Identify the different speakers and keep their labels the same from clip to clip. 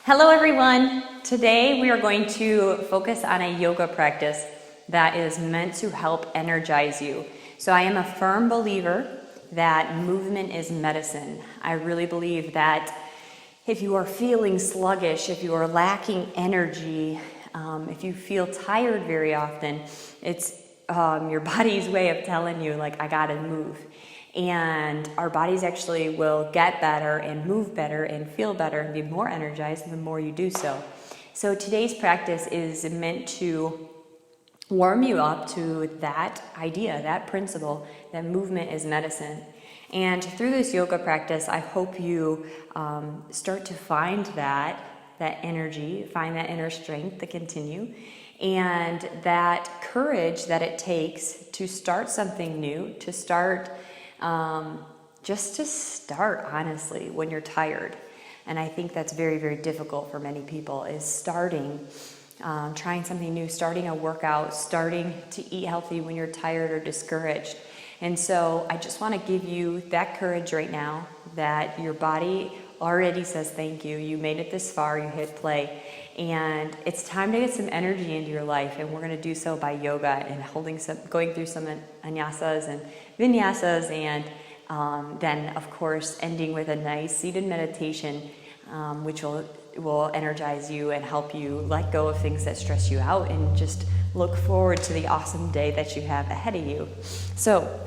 Speaker 1: Hello everyone! Today we are going to focus on a yoga practice that is meant to help energize you. So I am a firm believer that movement is medicine. I really believe that if you are feeling sluggish, if you are lacking energy, if you feel tired very often, it's your body's way of telling you, like, I gotta move. And our bodies actually will get better and move better and feel better and be more energized the more you do so. So today's practice is meant to warm you up to that idea, that principle, that movement is medicine. And through this yoga practice, I hope you start to find that energy, find that inner strength to continue, and that courage that it takes to start something new, to start just to start, honestly, when you're tired. And I think that's very, very difficult for many people, is starting, trying something new, starting a workout, starting to eat healthy when you're tired or discouraged. And so I just want to give you that courage right now, that your body already says thank you. You made it this far, you hit play. And it's time to get some energy into your life, and we're going to do so by yoga and going through some anasas and vinyasas, and then, of course, ending with a nice seated meditation, which will energize you and help you let go of things that stress you out and just look forward to the awesome day that you have ahead of you. So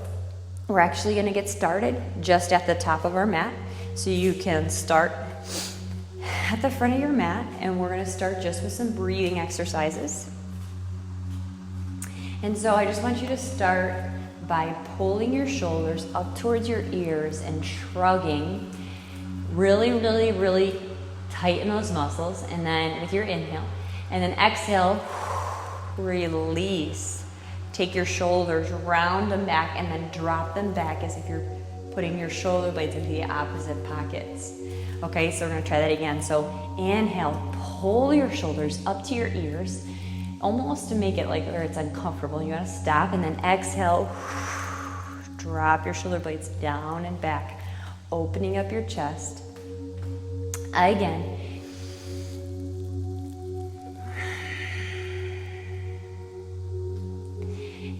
Speaker 1: we're actually going to get started just at the top of our mat, so you can start at the front of your mat, and we're going to start just with some breathing exercises. And so I just want you to start by pulling your shoulders up towards your ears and shrugging. Really, really, really tighten those muscles, and then with your inhale, and then exhale, release. Take your shoulders, round them back, and then drop them back as if you're putting your shoulder blades into the opposite pockets. Okay, so we're going to try that again. So inhale, pull your shoulders up to your ears, almost to make it like where it's uncomfortable. You want to stop, and then exhale, drop your shoulder blades down and back, opening up your chest. Again.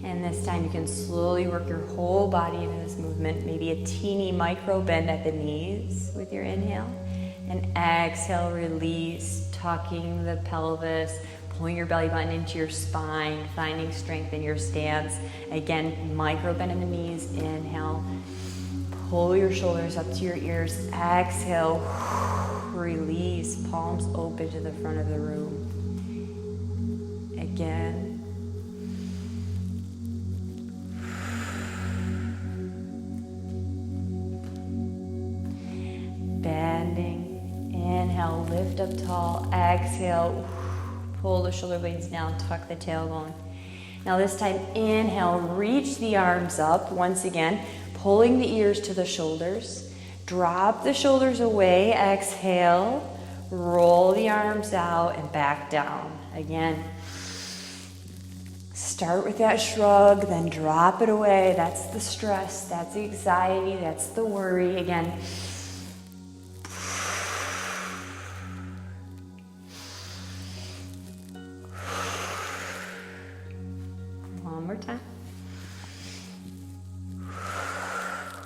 Speaker 1: And this time you can slowly work your whole body into this movement, maybe a teeny micro bend at the knees with your inhale. And exhale, release, tucking the pelvis, pulling your belly button into your spine, finding strength in your stance. Again, micro bend in the knees, inhale. Pull your shoulders up to your ears, exhale, release, palms open to the front of the room. Again. Bending, inhale, lift up tall, exhale, pull the shoulder blades down, tuck the tailbone. Now this time, inhale, reach the arms up once again, pulling the ears to the shoulders. Drop the shoulders away, exhale, roll the arms out and back down. Again, start with that shrug, then drop it away. That's the stress, that's the anxiety, that's the worry. Again, one more time.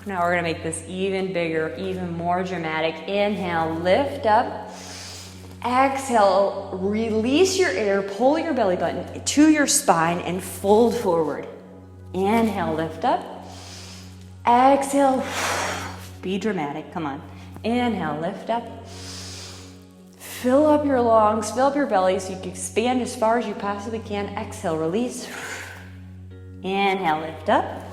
Speaker 1: Now we're going to make this even bigger, even more dramatic. Inhale, lift up. Exhale, release your air, pull your belly button to your spine and fold forward. Inhale, lift up. Exhale, be dramatic, come on. Inhale, lift up. Fill up your lungs, fill up your belly so you can expand as far as you possibly can. Exhale, release. Inhale, lift up.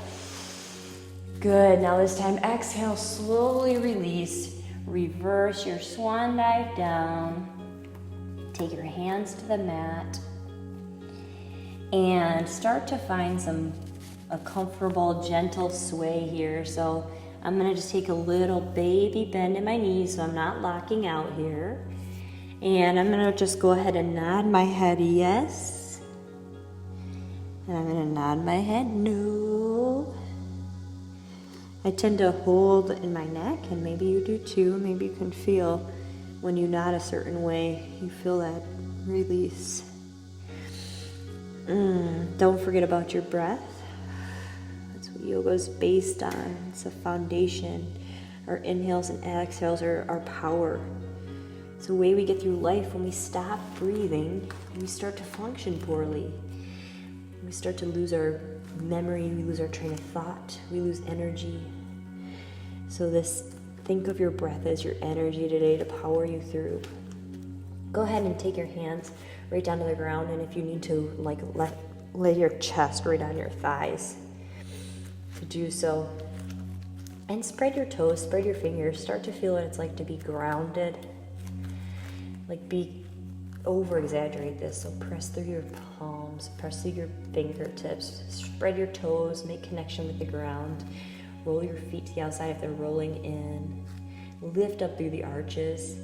Speaker 1: Good, now this time exhale, slowly release. Reverse your swan dive down. Take your hands to the mat and start to find a comfortable, gentle sway here. So I'm gonna just take a little baby bend in my knees so I'm not locking out here. And I'm gonna just go ahead and nod my head yes. And I'm gonna nod my head no. I tend to hold in my neck, and maybe you do too. Maybe you can feel
Speaker 2: When you nod a certain way, you feel that release. Don't forget about your breath. That's what yoga is based on. It's a foundation. Our inhales and exhales are our power. It's the way we get through life. When we stop breathing, we start to function poorly. We start to lose our memory, we lose our train of thought, we lose energy. So think of your breath as your energy today to power you through. Go ahead and take your hands right down to the ground, and if you need to, lay your chest right on your thighs, to do so. And spread your toes, spread your fingers, start to feel what it's like to be grounded. Over-exaggerate this, so press through your palms, press through your fingertips, spread your toes, make connection with the ground, roll your feet to the outside if they're rolling in, lift up through the arches.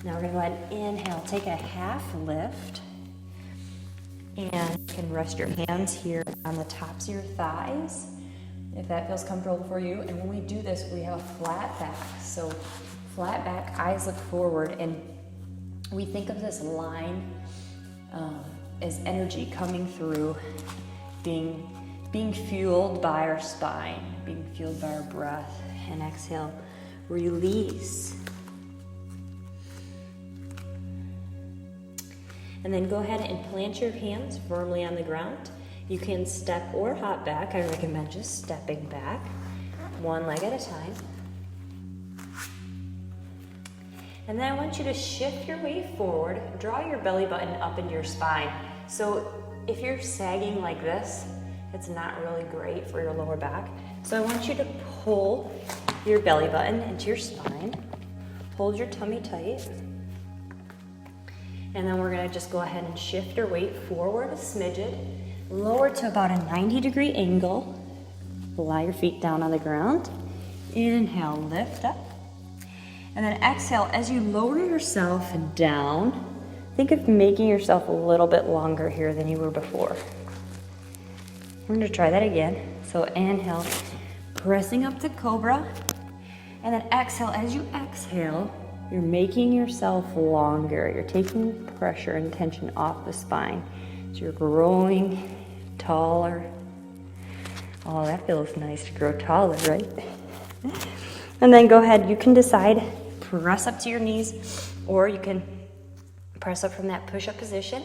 Speaker 2: Now we're going to go ahead and inhale, take a half lift, and you can rest your hands here on the tops of your thighs, if that feels comfortable for you. And when we do this, we have a flat back, so flat back, eyes look forward, and we think of this line as energy coming through, being fueled by our spine, being fueled by our breath. And exhale, release. And then go ahead and plant your hands firmly on the ground. You can step or hop back. I recommend just stepping back, one leg at a time. And then I want you to shift your weight forward, draw your belly button up into your spine. So if you're sagging like this, it's not really great for your lower back. So I want you to pull your belly button into your spine, hold your tummy tight, and then we're gonna just go ahead and shift your weight forward a smidgen, lower to about a 90-degree angle, lie your feet down on the ground, inhale, lift up. And then exhale, as you lower yourself down, think of making yourself a little bit longer here than you were before. We're going to try that again. So inhale, pressing up to cobra. And then exhale, as you exhale, you're making yourself longer. You're taking pressure and tension off the spine. So you're growing taller. Oh, that feels nice to grow taller, right? And then go ahead, you can decide, press up to your knees, or you can press up from that push-up position.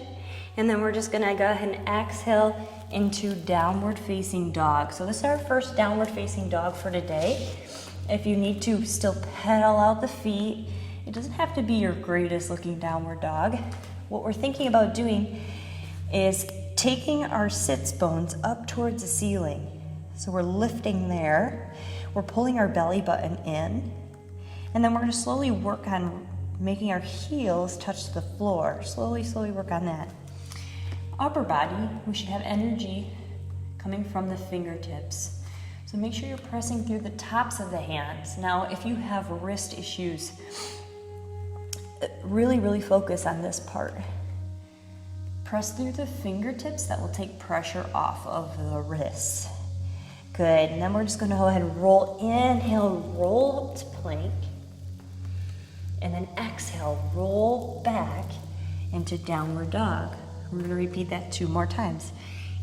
Speaker 2: And then we're just gonna go ahead and exhale into downward facing dog. So this is our first downward facing dog for today. If you need to still pedal out the feet, it doesn't have to be your greatest looking downward dog. What we're thinking about doing is taking our sits bones up towards the ceiling. So we're lifting there. We're pulling our belly button in, and then we're going to slowly work on making our heels touch the floor. Slowly work on that. Upper body, we should have energy coming from the fingertips. So make sure you're pressing through the tops of the hands. Now, if you have wrist issues, really focus on this part. Press through the fingertips. That will take pressure off of the wrists. Good, and then we're just gonna go ahead and roll. Inhale, roll up to plank. And then exhale, roll back into downward dog. We're gonna repeat that 2 more times.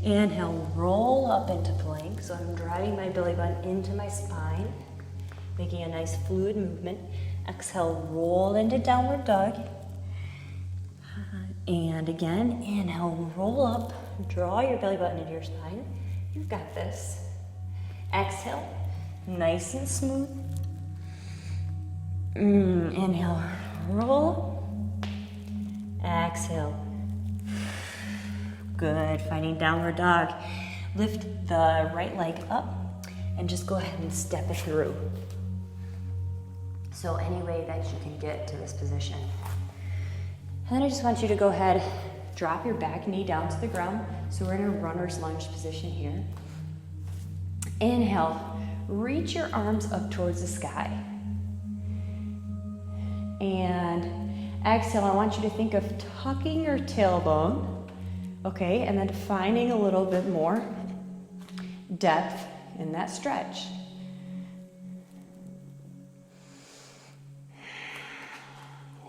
Speaker 2: Inhale, roll up into plank. So I'm driving my belly button into my spine, making a nice fluid movement. Exhale, roll into downward dog. And again, inhale, roll up, draw your belly button into your spine. You've got this. Exhale, nice and smooth. Inhale, roll. Exhale. Good, finding downward dog. Lift the right leg up and just go ahead and step it through. So any way that you can get to this position. And then I just want you to go ahead, drop your back knee down to the ground. So we're in a runner's lunge position here. Inhale, reach your arms up towards the sky. And exhale, I want you to think of tucking your tailbone, okay, and then finding a little bit more depth in that stretch.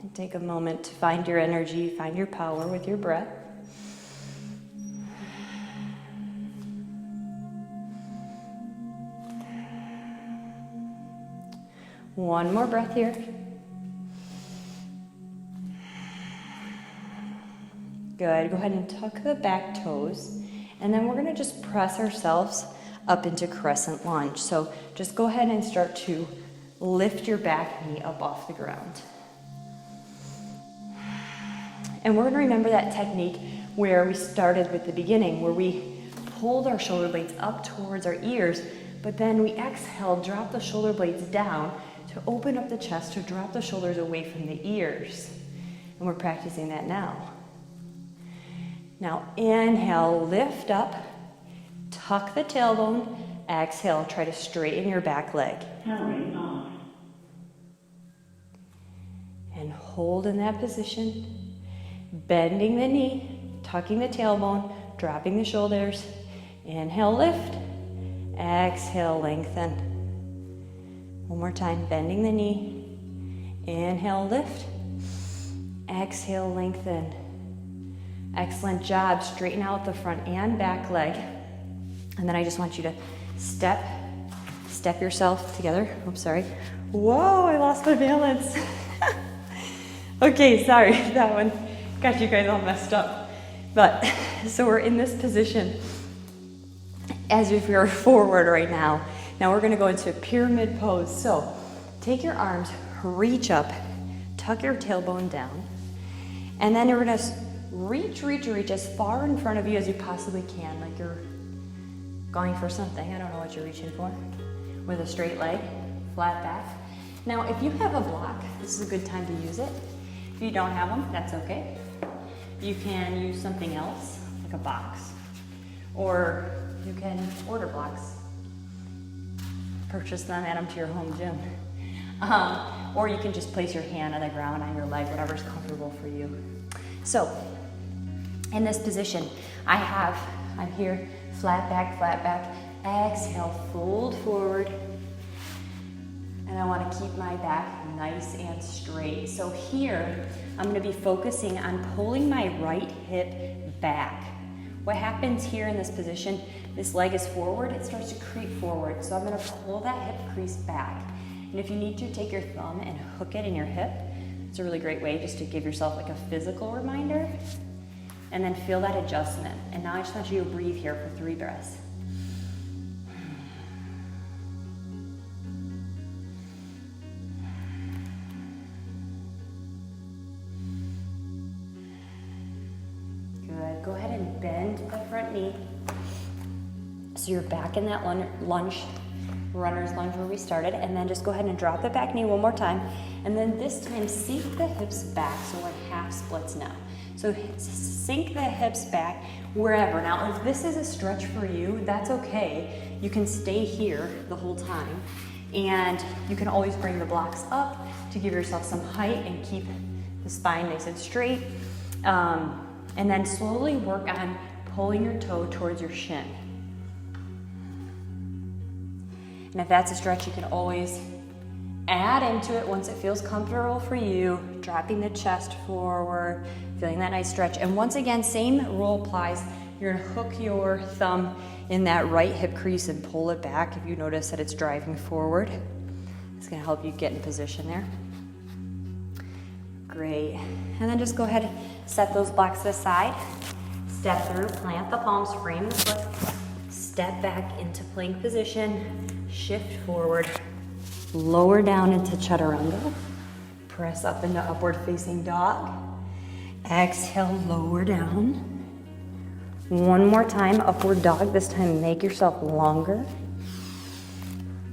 Speaker 2: And take a moment to find your energy, find your power with your breath. One more breath here. Good. Go ahead and tuck the back toes. And then we're going to just press ourselves up into Crescent Lunge. So just go ahead and start to lift your back knee up off the ground. And we're going to remember that technique where we started with the beginning, where we pulled our shoulder blades up towards our ears, but then we exhale, drop the shoulder blades down to open up the chest, to drop the shoulders away from the ears. And we're practicing that now. Now inhale, lift up, tuck the tailbone, exhale, try to straighten your back leg. And hold in that position. Bending the knee, tucking the tailbone, dropping the shoulders. Inhale, lift. Exhale, lengthen. One more time, bending the knee. Inhale, lift. Exhale, lengthen. Excellent job. Straighten out the front and back leg. And then I just want you to step yourself together. Oops, sorry. Whoa, I lost my balance. Okay, sorry, that one got you guys all messed up. But, so we're in this position as if you're forward right now. Now we're gonna go into a pyramid pose. So, take your arms, reach up, tuck your tailbone down, and then you're gonna reach as far in front of you as you possibly can, like you're going for something. I don't know what you're reaching for. With a straight leg, flat back. Now, if you have a block, this is a good time to use it. If you don't have one, that's okay. You can use something else, like a box, or you can order blocks. Purchase them, add them to your home gym. Or you can just place your hand on the ground, on your leg, whatever's comfortable for you. So, in this position, I'm here, flat back. Exhale, fold forward. And I want to keep my back nice and straight. So here, I'm going to be focusing on pulling my right hip back. What happens here in this position, this leg is forward, it starts to creep forward. So I'm going to pull that hip crease back. And if you need to, take your thumb and hook it in your hip. It's a really great way just to give yourself like a physical reminder. And then feel that adjustment. And now I just want you to breathe here for 3 breaths. Good. Go ahead and bend the front knee. So you're back in that lunge, runner's lunge where we started. And then just go ahead and drop the back knee one more time. And then this time sink the hips back so we're half splits now. So sink the hips back wherever. Now, if this is a stretch for you, that's okay. You can stay here the whole time. And you can always bring the blocks up to give yourself some height and keep the spine nice and straight. And then slowly work on pulling your toe towards your shin. And if that's a stretch, you can always add into it once it feels comfortable for you, dropping the chest forward, feeling that nice stretch. And once again, same rule applies. You're gonna hook your thumb in that right hip crease and pull it back if you notice that it's driving forward. It's gonna help you get in position there. Great. And then just go ahead and set those blocks to the side. Step through, plant the palms, frame the foot. Step back into plank position. Shift forward. Lower down into chaturanga. Press up into upward facing dog. Exhale, lower down. One more time, upward dog. This time, make yourself longer.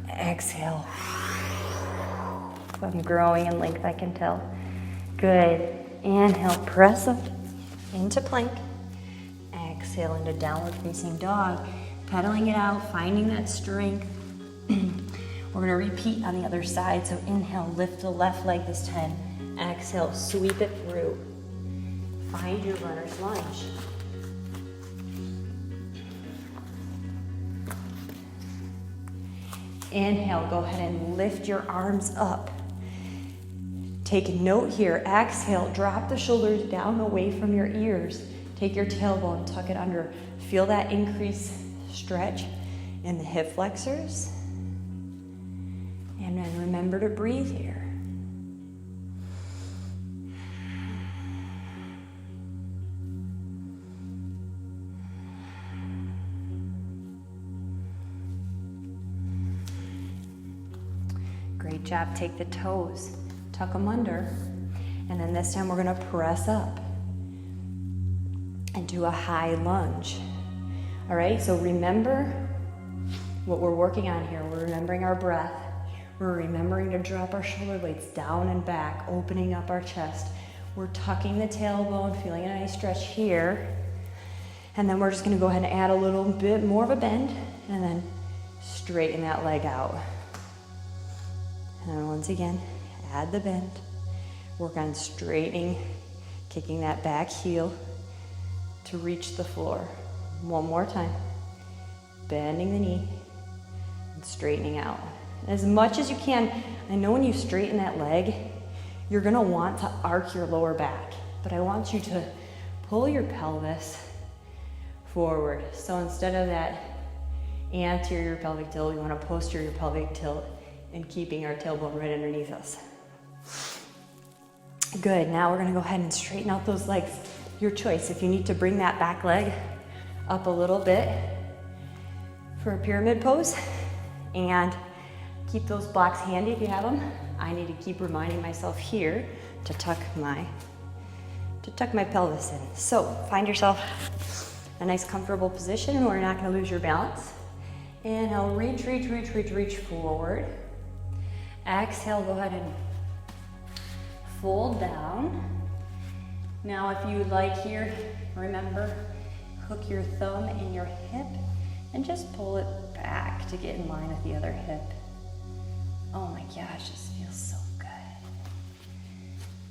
Speaker 2: Exhale. I'm growing in length, I can tell. Good. Inhale, press up into plank. Exhale into downward facing dog. Pedaling it out, finding that strength. We're gonna repeat on the other side. So inhale, lift the left leg this time. Exhale, sweep it through. Find your runner's lunge. Inhale, go ahead and lift your arms up.
Speaker 1: Take note here, exhale, drop the shoulders down away from your ears. Take your tailbone, tuck it under. Feel that increased stretch in the hip flexors. And then remember to breathe here. Great job. Take the toes, tuck them under, and then this time we're gonna press up and do a high lunge. All right, so remember what we're working on here. We're remembering our breath. We're remembering to drop our shoulder blades down and back, opening up our chest. We're tucking the tailbone, feeling a nice stretch here. And then we're just gonna go ahead and add a little bit more of a bend and then straighten that leg out. And once again, add the bend. Work on straightening, kicking that back heel to reach the floor. One more time. Bending the knee and straightening out. As much as you can. I know when you straighten that leg, you're gonna want to arc your lower back, but I want you to pull your pelvis forward. So instead of that anterior pelvic tilt, we want a posterior pelvic tilt and keeping our tailbone right underneath us. Good, now we're gonna go ahead and straighten out those legs. Your choice, if you need to bring that back leg up a little bit for a pyramid pose, and keep those blocks handy if you have them. I need to keep reminding myself here to tuck my pelvis in. So find yourself a nice comfortable position and we're not gonna lose your balance. Inhale, reach forward. Exhale, go ahead and fold down. Now if you like here, remember, hook your thumb in your hip and just pull it back to get in line with the other hip. Oh my gosh, this feels so good.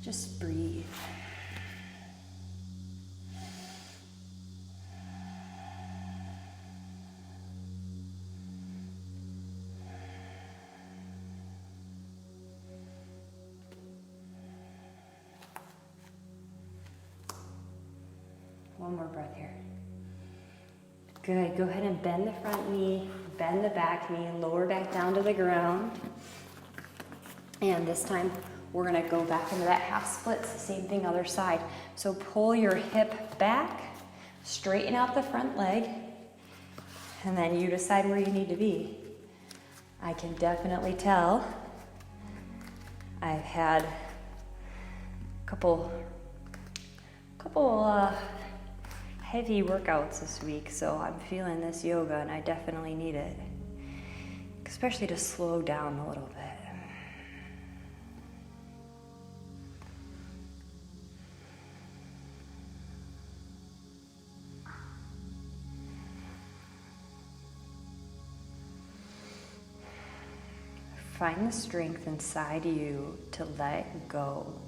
Speaker 1: Just breathe. One more breath here. Good, go ahead and bend the front knee, bend the back knee, lower back down to the ground. And this time, we're gonna go back into that half split, same thing other side. So pull your hip back, straighten out the front leg, and then you decide where you need to be. I can definitely tell I've had a couple heavy workouts this week, so I'm feeling this yoga and I definitely need it, especially to slow down a little bit. Find the strength inside you to let go.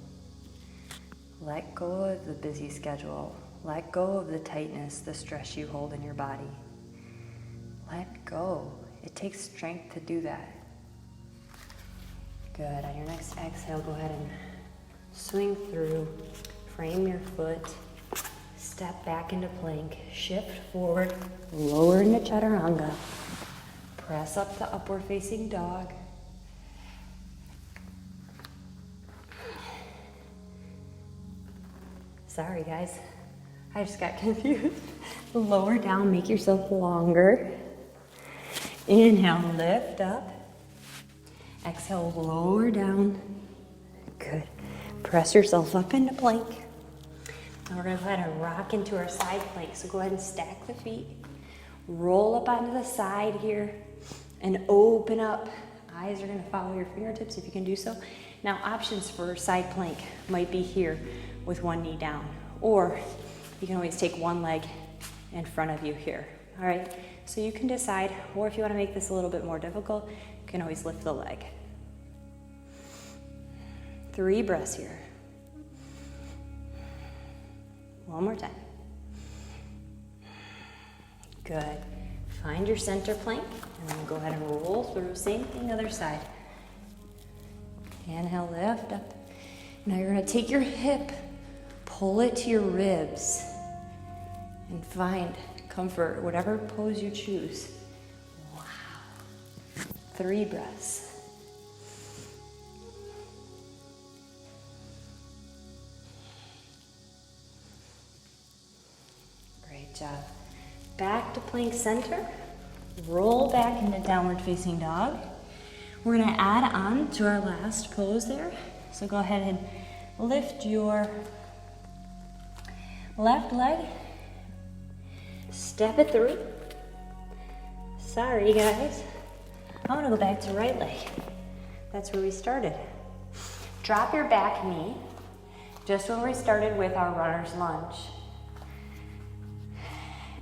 Speaker 1: Let go of the busy schedule. Let go of the tightness, the stress you hold in your body. Let go. It takes strength to do that. Good. On your next exhale, go ahead and swing through. Frame your foot. Step back into plank. Shift forward. Lower into chaturanga. Press up to upward facing dog. Sorry, guys. I just got confused. Lower down, make yourself longer. Inhale, lift up. Exhale, lower down. Good. Press yourself up into plank. Now we're gonna go ahead and rock into our side plank. So go ahead and stack the feet. Roll up onto the side here and open up. Eyes are gonna follow your fingertips if you can do so. Now options for side plank might be here with one knee down, or you can always take one leg in front of you here. All right, so you can decide, or if you want to make this a little bit more difficult, you can always lift the leg. 3 breaths here. One more time. Good. Find your center plank, and then go ahead and roll through. Same thing, other side. Inhale, lift up. Now you're gonna take your hip, pull it to your ribs, and find comfort, whatever pose you choose. Wow. 3 breaths. Great job. Back to plank center. Roll back into downward facing dog. We're gonna add on to our last pose there. So go ahead and lift your left leg. Step it through. Sorry guys. I'm gonna go back to right leg. That's where we started. Drop your back knee, just where we started with our runner's lunge.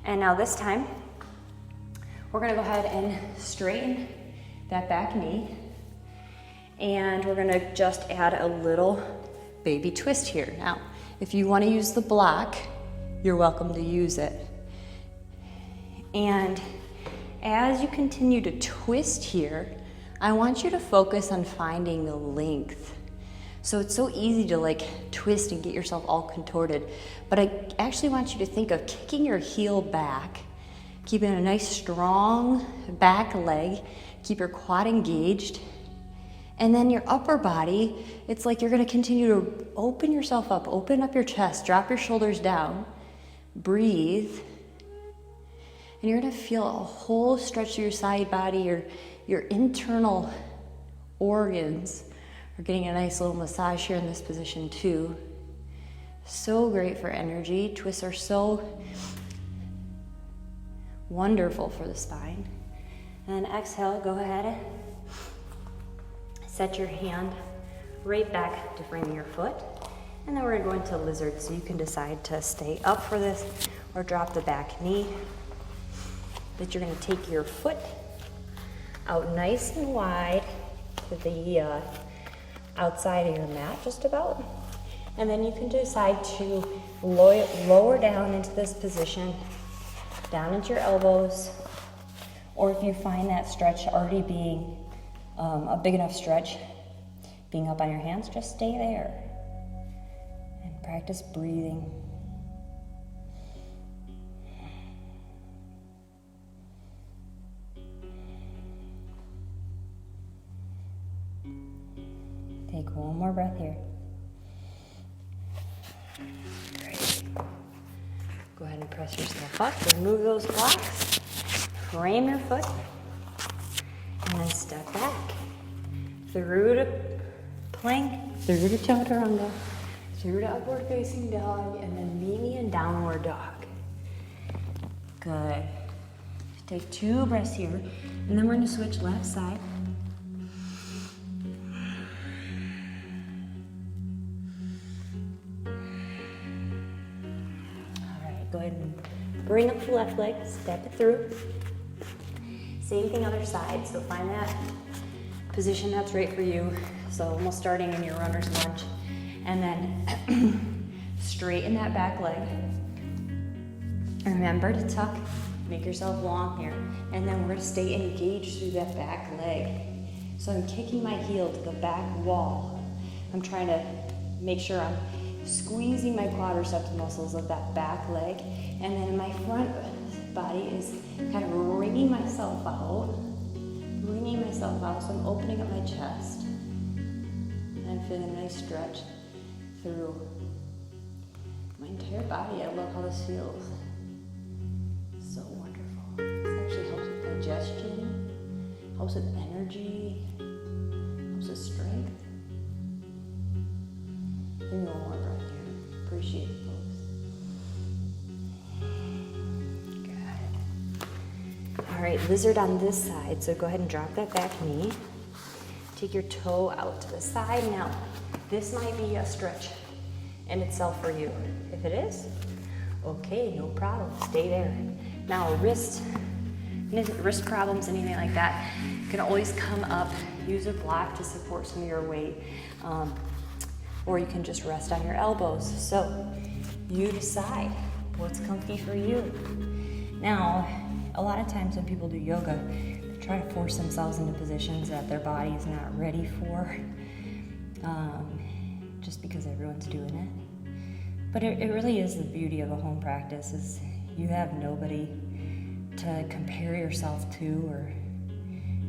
Speaker 1: And now this time, we're gonna go ahead and straighten that back knee. And we're gonna just add a little baby twist here. Now, if you wanna use the block, you're welcome to use it. And as you continue to twist here, I want you to focus on finding the length. So it's so easy to like twist and get yourself all contorted, but I actually want you to think of kicking your heel back, keeping a nice strong back leg, keep your quad engaged, and then your upper body, it's like you're gonna continue to open yourself up, open up your chest, drop your shoulders down, breathe, and you're gonna feel a whole stretch through your side body, your internal organs are getting a nice little massage here in this position too. So great for energy. Twists are so wonderful for the spine. And then exhale, go ahead. Set your hand right back to framing your foot. And then we're gonna go into lizard, so you can decide to stay up for this or drop the back knee. But you're gonna take your foot out nice and wide to the outside of your mat, just about. And then you can decide to lower down into this position, down into your elbows, or if you find that stretch already being a big enough stretch, being up on your hands, just stay there and practice breathing. Take one more breath here. Great. Go ahead and press yourself up, remove those blocks, frame your foot, and then step back. Through to plank, through to chaturanga, through to upward facing dog, and then meet me in downward dog. Good. Take 2 breaths here, and then we're gonna switch left side. Go ahead and bring up the left leg, step it through. Same thing other side, so find that position that's right for you. So almost starting in your runner's lunge. And then straighten that back leg. Remember to tuck, make yourself long here. And then we're gonna stay engaged through that back leg. So I'm kicking my heel to the back wall. I'm trying to make sure I'm squeezing my quadriceps muscles of that back leg, and then my front body is kind of wringing myself out, so I'm opening up my chest, and I'm feeling a nice stretch through my entire body. I love how this feels. So wonderful. This actually helps with digestion, helps with energy, helps with strength. Give me one more breath here. Appreciate it, folks. Good. All right, lizard on this side. So go ahead and drop that back knee. Take your toe out to the side. Now, this might be a stretch in itself for you. If it is, okay, no problem. Stay there. Now, wrist problems, anything like that, can always come up. Use a block to support some of your weight. Or you can just rest on your elbows. So you decide what's comfy for you. Now, a lot of times when people do yoga, they try to force themselves into positions that their body is not ready for.
Speaker 2: just because everyone's doing it. But it really is the beauty of a home practice, is you have nobody to compare yourself to or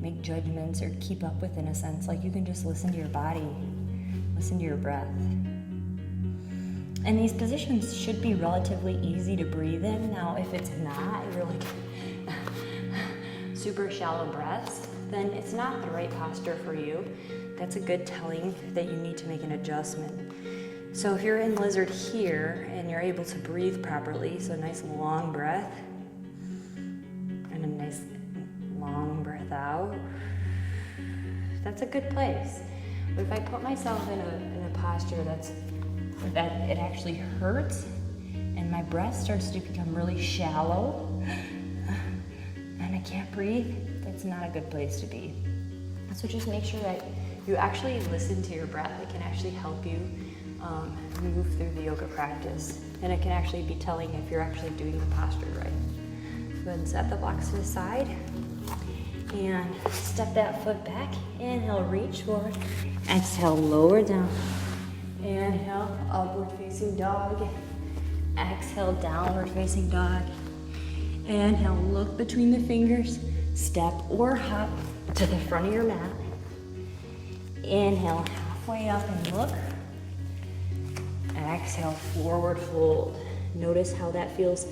Speaker 2: make judgments or keep up with, in a sense. Like, you can just listen to your body, listen to your breath. And these positions should be relatively easy to breathe in. Now, if it's not, you're like super shallow breaths, then it's not the right posture for you. That's a good telling that you need to make an adjustment. So if you're in lizard here and you're able to breathe properly, so a nice long breath and a nice long breath out, that's a good place. But if I put myself in a posture that it actually hurts and my breath starts to become really shallow and I can't breathe, that's not a good place to be. So just make sure that you actually listen to your breath. It can actually help you move through the yoga practice, and it can actually be telling if you're actually doing the posture right. So go ahead and set the blocks to the side and step that foot back. Inhale, reach forward. Exhale, lower down. Inhale, upward facing dog. Exhale, downward facing dog. Inhale, look between the fingers, step or hop to the front of your mat. Inhale, halfway up and look. Exhale, forward fold. Notice how that feels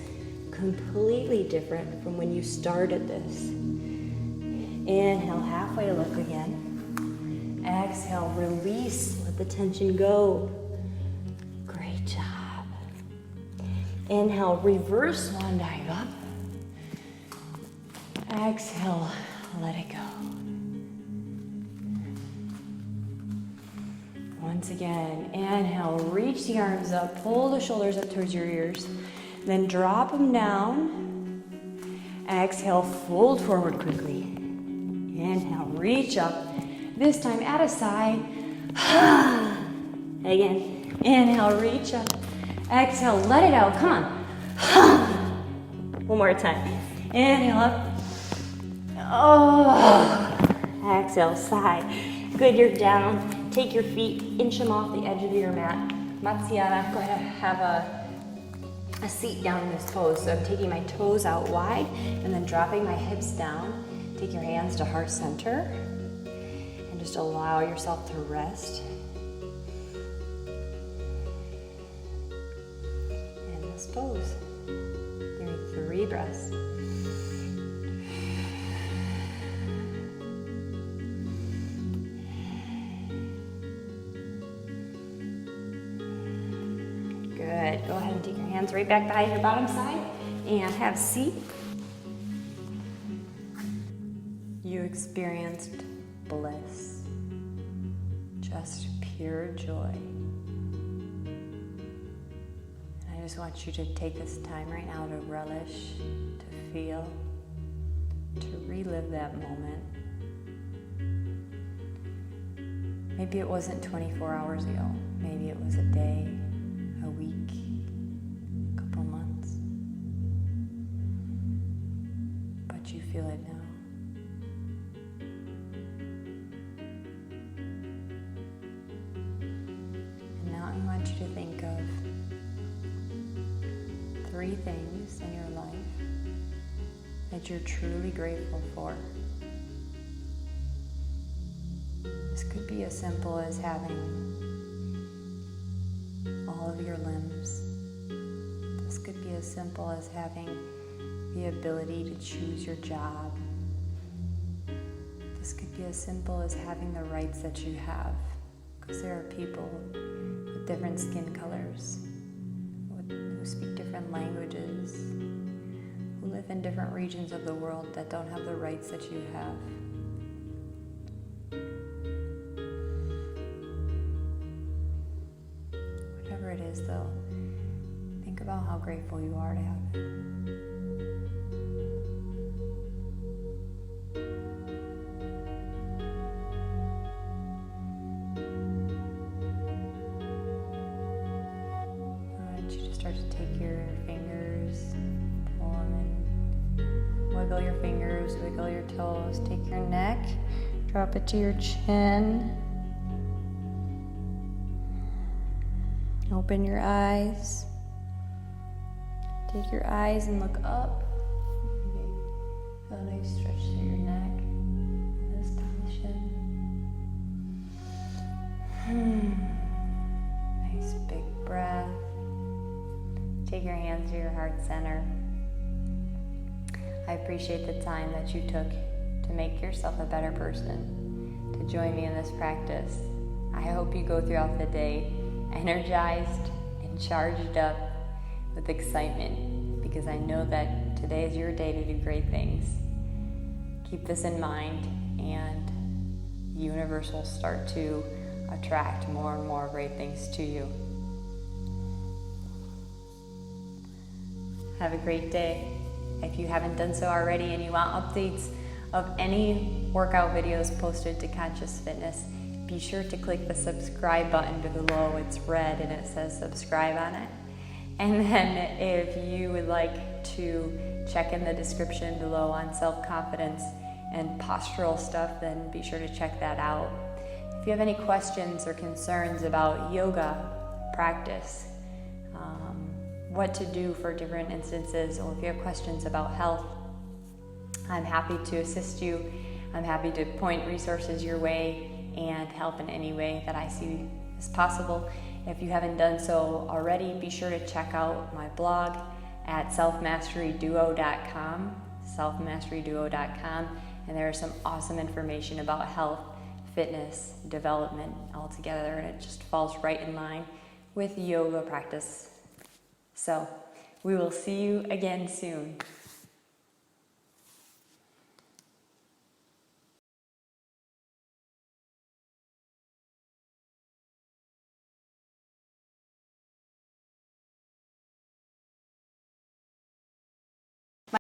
Speaker 2: completely different from when you started this. Inhale, halfway look again. Exhale, release, let the tension go. Great job. Inhale, reverse swan dive up. Exhale, let it go. Once again, inhale, reach the arms up, pull the shoulders up towards your ears, then drop them down. Exhale, fold forward quickly. Inhale, reach up. This time at a side. Again, inhale, reach up. Exhale, let it out, come on. One more time. Inhale up. Oh. Exhale, side. Good, you're down. Take your feet, inch them off the edge of your mat. Matsyana, go ahead and have a seat down in this pose. So I'm taking my toes out wide and then dropping my hips down. Take your hands to heart center and just allow yourself to rest in this pose. Give me 3 breaths. Good. Go ahead and take your hands right back behind your bottom side and have a seat. You experienced bliss, just pure joy. And I just want you to take this time right now to relish, to feel, to relive that moment. Maybe it wasn't 24 hours ago. Maybe it was a day, a week, a couple months. But you feel it now. And now I want you to think of 3 things in your life that you're truly grateful for. This could be as simple as having all of your limbs. This could be as simple as having the ability to choose your job. This could be as simple as having the rights that you have, because there are people with different skin colors, who speak different languages, who live in different regions of the world that don't have the rights that you have. Whatever it is, though, think about how grateful you are to have it. Start to take your fingers, pull them in, wiggle your fingers, wiggle your toes, take your neck, drop it to your chin. Open your eyes. Take your eyes and look up. Feel a nice stretch through your neck. This tension. Nice big breath. Take your hands to your heart center. I appreciate the time that you took to make yourself a better person, to join me in this practice. I hope you go throughout the day energized and charged up with excitement, because I know that today is your day to do great things. Keep this in mind, and the universe will start to attract more and more great things to you. Have a great day. If you haven't done so already and you want updates of any workout videos posted to Conscious Fitness, be sure to click the subscribe button below. It's red and it says subscribe on it. And then if you would like to check in the description below on self-confidence and postural stuff, then be sure to check that out. If you have any questions or concerns about yoga practice, what to do for different instances, or if you have questions about health, I'm happy to assist you. I'm happy to point resources your way and help in any way that I see as possible. If you haven't done so already, be sure to check out my blog at selfmasteryduo.com, and there is some awesome information about health, fitness, development all together, and it just falls right in line with yoga practice. So we will see you again soon.